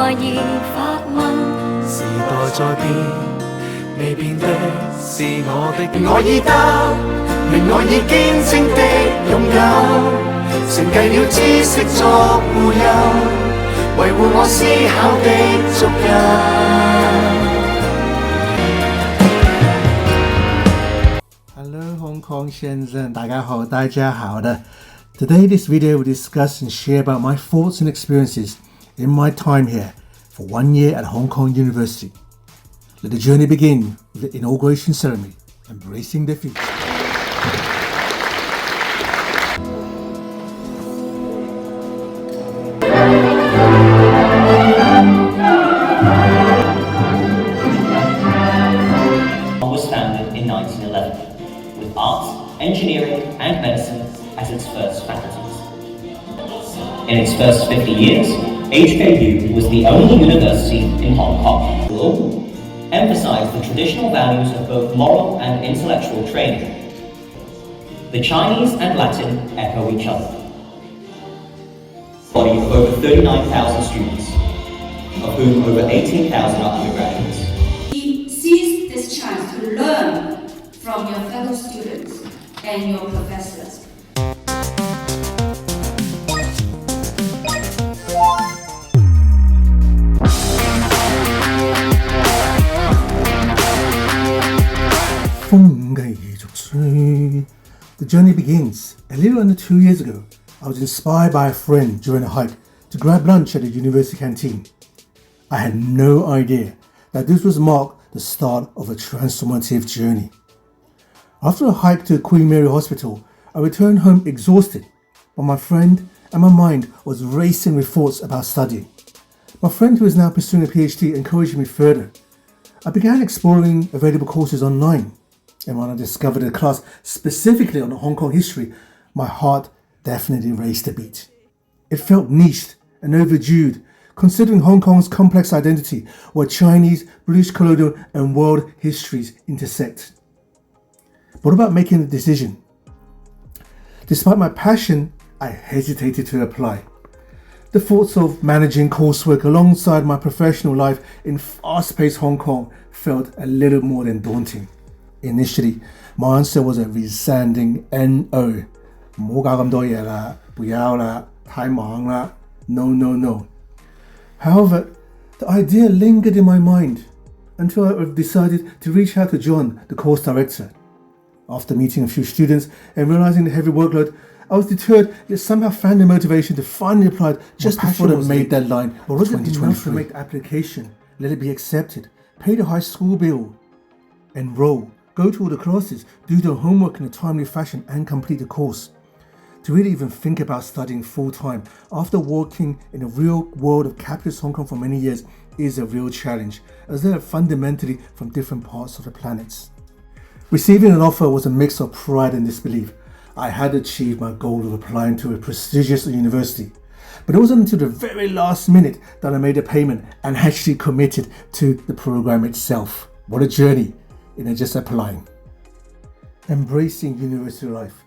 來而發問。時代在變，未變的是我的。我已得，明我已堅貞的擁有，承繼了知識作護佑，維護我思考的足印。Hello Hong Kong 先生，大家好，大家好的。Today this video will discuss and share about my thoughts and experiences in my time here for 1 year at Hong Kong University. Let the journey begin with the inauguration ceremony, embracing the future. Was founded in 1911 with arts, engineering and medicine as its first faculties. In its first 50 years, HKU was the only university in Hong Kong. Global emphasized the traditional values of both moral and intellectual training. The Chinese and Latin echo each other. Body of over 39,000 students, of whom over 18,000 are undergraduates. Seize this chance to learn from your fellow students and your professors. The journey begins. A little under 2 years ago, I was inspired by a friend during a hike to grab lunch at the university canteen. I had no idea that this was mark the start of a transformative journey. After a hike to Queen Mary Hospital, I returned home exhausted, but my friend and my mind was racing with thoughts about studying. My friend, who is now pursuing a PhD, encouraged me further. I began exploring available courses online, and when I discovered a class specifically on Hong Kong history, my heart definitely raced a beat. It felt niched and overdue, considering Hong Kong's complex identity, where Chinese, British colonial and world histories intersect. What about making a decision? Despite my passion, I hesitated to apply. The thoughts of managing coursework alongside my professional life in fast-paced Hong Kong felt a little more than daunting. Initially, my answer was a resounding NO. 唔好搞咁多嘢啦，不要啦，太忙啦， no, no, no. However, the idea lingered in my mind until I decided to reach out to John, the course director. After meeting a few students and realizing the heavy workload, I was deterred yet somehow found the motivation to finally apply just before the May deadline of 2023. To make the application, let it be accepted, pay the high school bill, enroll, go to all the classes, do the homework in a timely fashion and complete the course. To really even think about studying full-time after working in the real world of capitalist Hong Kong for many years is a real challenge, as they are fundamentally from different parts of the planet. Receiving an offer was a mix of pride and disbelief. I had achieved my goal of applying to a prestigious university, but it wasn't until the very last minute that I made a payment and actually committed to the program itself. What a journey in just applying. Embracing university life.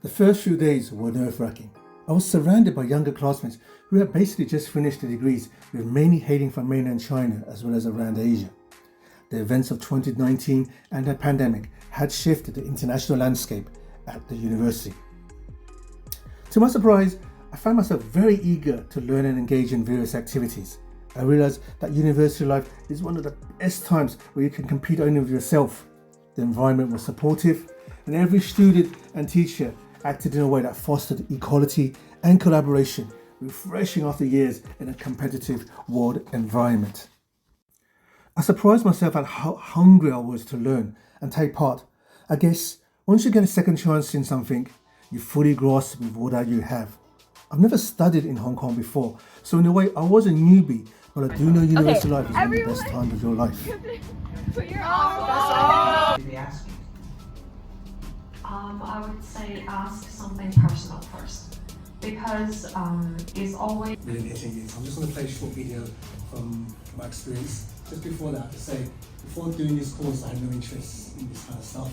The first few days were nerve-wracking. I was surrounded by younger classmates who had basically just finished their degrees, with many hailing from mainland China as well as around Asia. The events of 2019 and the pandemic had shifted the international landscape at the university. To my surprise, I found myself very eager to learn and engage in various activities. I realized that university life is one of the best times where you can compete only with yourself. The environment was supportive, and every student and teacher acted in a way that fostered equality and collaboration, refreshing after years in a competitive world environment. I surprised myself at how hungry I was to learn and take part. I guess once you get a second chance in something, you fully grasp with all that you have. I've never studied in Hong Kong before, so in a way I was a newbie, but I do know university life is one of the best times of your life. Put your arms up. Did they ask you? I would say ask something personal first, because it's always Really getting it. I'm just going to play a short video from my experience. Just before that, to say, before doing this course, I had no interest in this kind of stuff,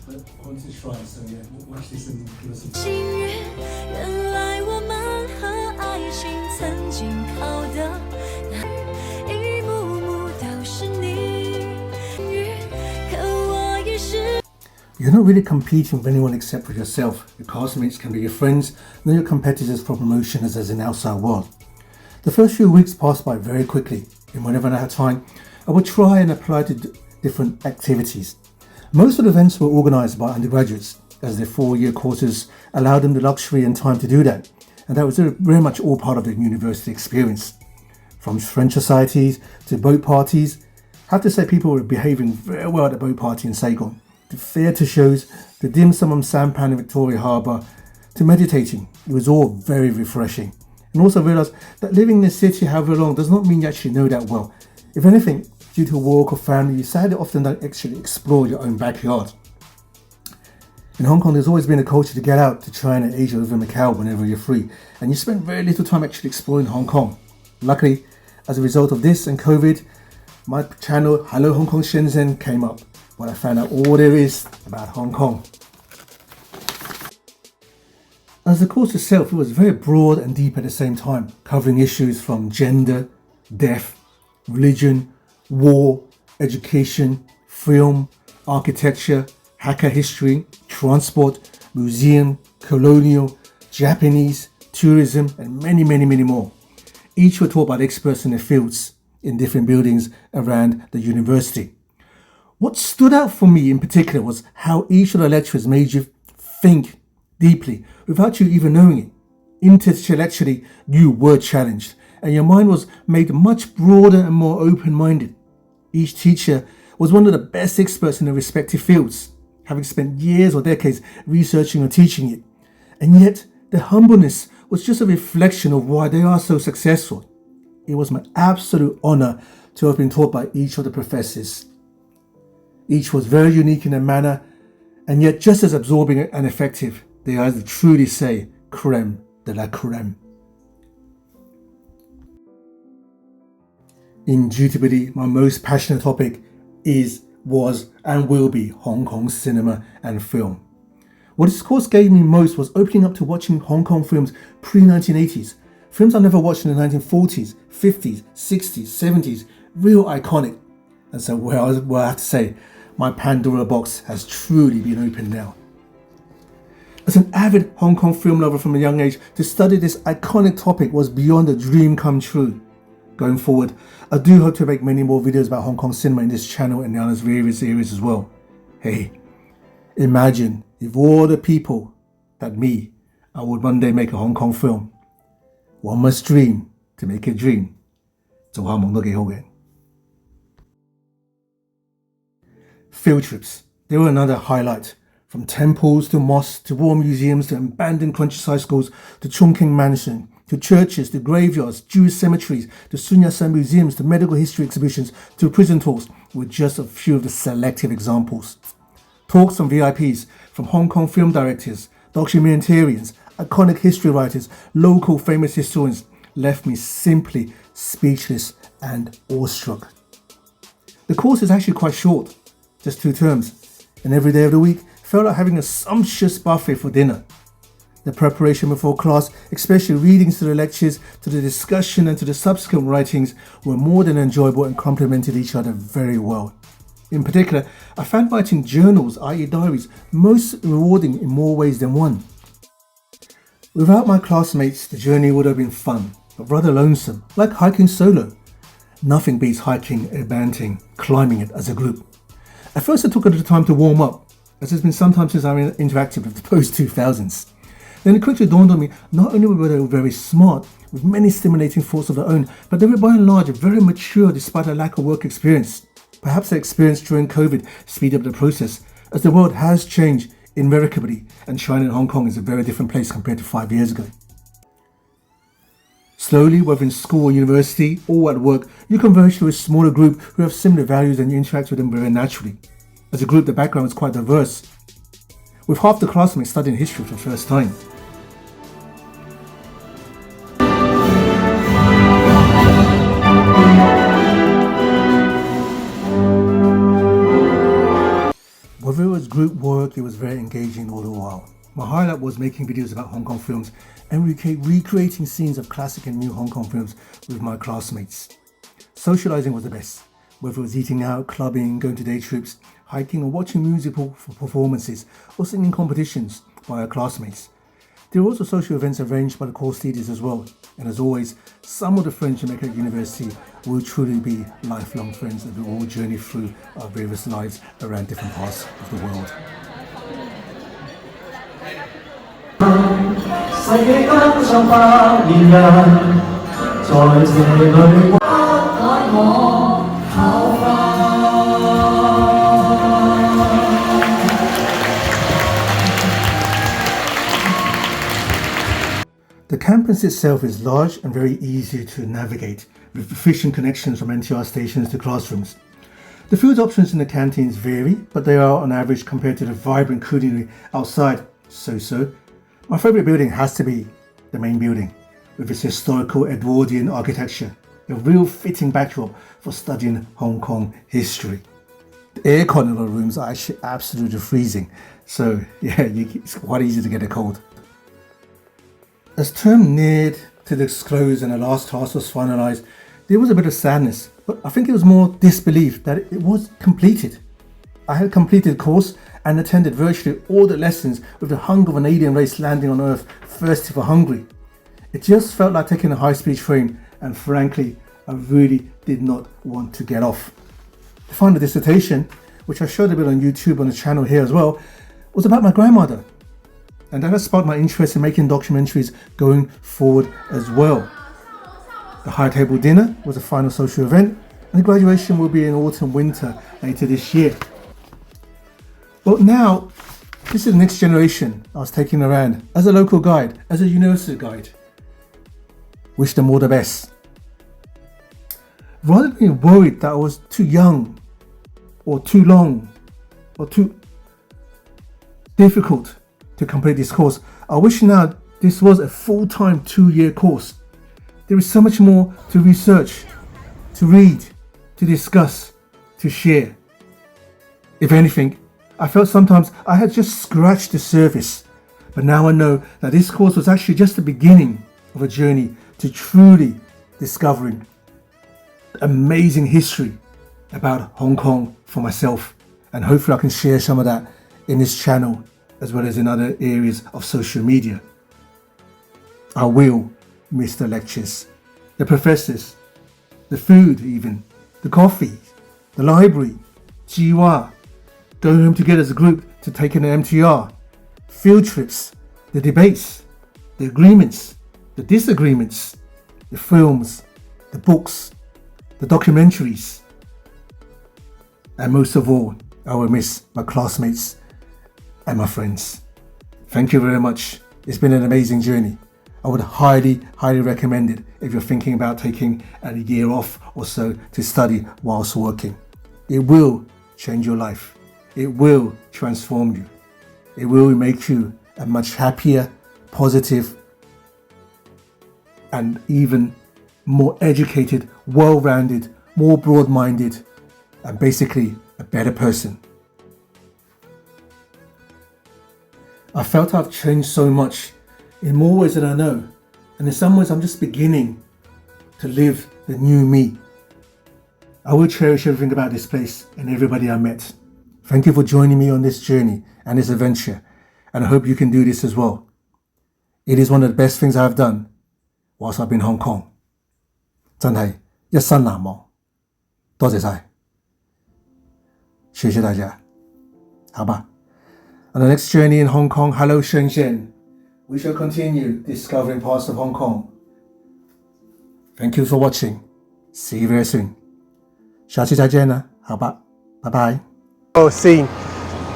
but I wanted to try. So yeah, watch this and give us a. 心愿，原来我们和爱情曾经靠得 You're not really competing with anyone except for yourself. Your classmates can be your friends, not your competitors for promotion as in the outside world. The first few weeks passed by very quickly, and whenever I had time, I would try and apply to different activities. Most of the events were organised by undergraduates, as their 4-year courses allowed them the luxury and time to do that, and that was very much all part of the university experience. From French societies to boat parties, I have to say people were behaving very well at the boat party in Saigon, to theatre shows, to dim sum on sampan in Victoria Harbour, to meditating. It was all very refreshing. And also realised that living in the city however long does not mean you actually know that well. If anything, due to work or family, you sadly often don't actually explore your own backyard. In Hong Kong, there's always been a culture to get out to China, Asia, or even Macau whenever you're free, and you spend very little time actually exploring Hong Kong. Luckily, as a result of this and COVID, my channel Hello Hong Kong Shenzhen came up, where I found out all there is about Hong Kong. As the course itself, it was very broad and deep at the same time, covering issues from gender, death, religion, war, education, film, architecture, Hakka history, transport, museum, colonial, Japanese, tourism, and many more. Each were taught by the experts in their fields in different buildings around the university. What stood out for me in particular was how each of the lecturers made you think deeply without you even knowing it. Intellectually, you were challenged, and your mind was made much broader and more open-minded. Each teacher was one of the best experts in their respective fields, having spent years or decades researching or teaching it. And yet, their humbleness was just a reflection of why they are so successful. It was my absolute honour to have been taught by each of the professors. Each was very unique in their manner, and yet just as absorbing and effective. They are, as they truly say, creme de la creme. Indubitably, my most passionate topic was and will be Hong Kong cinema and film. What this course gave me most was opening up to watching Hong Kong films pre-1980s, films I never watched in the 1940s, 50s, 60s, 70s, real iconic. And so well, I have to say, my Pandora box has truly been opened now. As an avid Hong Kong film lover from a young age, to study this iconic topic was beyond a dream come true. Going forward, I do hope to make many more videos about Hong Kong cinema in this channel and in various areas as well. Hey, imagine if all the people that me, I would one day make a Hong Kong film. One must dream to make a dream. 做下夢都幾好嘅. Field trips, they were another highlight. From temples to mosques to war museums to abandoned countryside schools to Chongqing Mansion to churches to graveyards, Jewish cemeteries to Sun Yat-sen museums to medical history exhibitions to prison tours were just a few of the selective examples. Talks from VIPs, from Hong Kong film directors, documentarians, iconic history writers, local famous historians left me simply speechless and awestruck. The course is actually quite short, just 2 terms, and every day of the week felt like having a sumptuous buffet for dinner. The preparation before class, especially readings to the lectures, to the discussion and to the subsequent writings, were more than enjoyable and complemented each other very well. In particular, I found writing journals, i.e. diaries, most rewarding in more ways than one. Without my classmates, the journey would have been fun, but rather lonesome, like hiking solo. Nothing beats hiking, abanting, climbing it as a group. At first I took a little time to warm up, as it's been some time since I interacted with the post-2000s. Then it quickly dawned on me, not only were they very smart, with many stimulating thoughts of their own, but they were by and large very mature despite a lack of work experience. Perhaps their experience during COVID speeded up the process, as the world has changed irrevocably, and China and Hong Kong is a very different place compared to 5 years ago. Slowly, whether in school or university or at work, you converge to a smaller group who have similar values and you interact with them very naturally. As a group, the background is quite diverse, with half the classmates studying history for the first time. Whether it was group work, it was very engaging all the while. My highlight was making videos about Hong Kong films and recreating scenes of classic and new Hong Kong films with my classmates. Socializing was the best. whether it was eating out, clubbing, going to day trips, hiking or watching musical performances or singing competitions by our classmates. There are also social events arranged by the course leaders as well, and as always, some of the friends you make at university will truly be lifelong friends that will all journey through our various lives around different parts of the world. The campus itself is large and very easy to navigate, with efficient connections from NTR stations to classrooms. The food options in the canteens vary, but they are on average compared to the vibrant culinary outside so-so. My favourite building has to be the main building, with its historical Edwardian architecture, a real fitting backdrop for studying Hong Kong history. The aircon in a lot of rooms are actually absolutely freezing, so yeah, it's quite easy to get a cold. As term neared to its close and the last class was finalised, there was a bit of sadness, but I think it was more disbelief that it was completed. I had completed the course and attended virtually all the lessons with the hunger of an alien race landing on Earth, thirsty for hungry. It just felt like taking a high-speed train, and frankly, I really did not want to get off. The final dissertation, which I showed a bit on YouTube on the channel here as well, was about my grandmother. And that has sparked my interest in making documentaries going forward as well. The high table dinner was a final social event, and the graduation will be in autumn-winter later this year. Well, now, this is the next generation I was taking around as a local guide, as a university guide. Wish them all the best. Rather than being worried that I was too young, or too long, or too difficult to complete this course, I wish now this was a full-time 2-year course. There is so much more to research, to read, to discuss, to share. If anything, I felt sometimes I had just scratched the surface, but now I know that this course was actually just the beginning of a journey to truly discovering amazing history about Hong Kong for myself, and hopefully I can share some of that in this channel as well as in other areas of social media. I will miss the lectures, the professors, the food even, the coffee, the library, Jiwa, going home together as a group to take in an MTR, field trips, the debates, the agreements, the disagreements, the films, the books, the documentaries. And most of all, I will miss my classmates and my friends. Thank you very much. It's been an amazing journey. I would highly recommend it if you're thinking about taking a year off or so to study whilst working. It will change your life. It will transform you. It will make you a much happier, positive, and even more educated, well-rounded, more broad-minded, and basically a better person. I felt I've changed so much in more ways than I know, and in some ways I'm just beginning to live the new me. I will cherish everything about this place and everybody I met. Thank you for joining me on this journey and this adventure, and I hope you can do this as well. It is one of the best things I've done whilst I've been in Hong Kong. 真係一生難忘，多謝晒，謝謝大家，好吧。On the next journey in Hong Kong, hello Shenzhen, we shall continue discovering parts of Hong Kong. Thank you for watching. See you very soon. 下期再见了，好吧，拜拜。Scene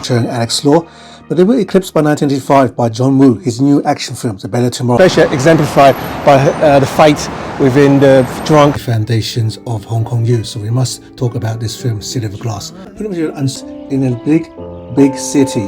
and explore, but they were eclipsed by 1985 by John Woo, his new action film, The Better Tomorrow. Especially exemplified by the fight within the drunk foundations of Hong Kong youth. So we must talk about this film, City of Glass. Pretty much in a big city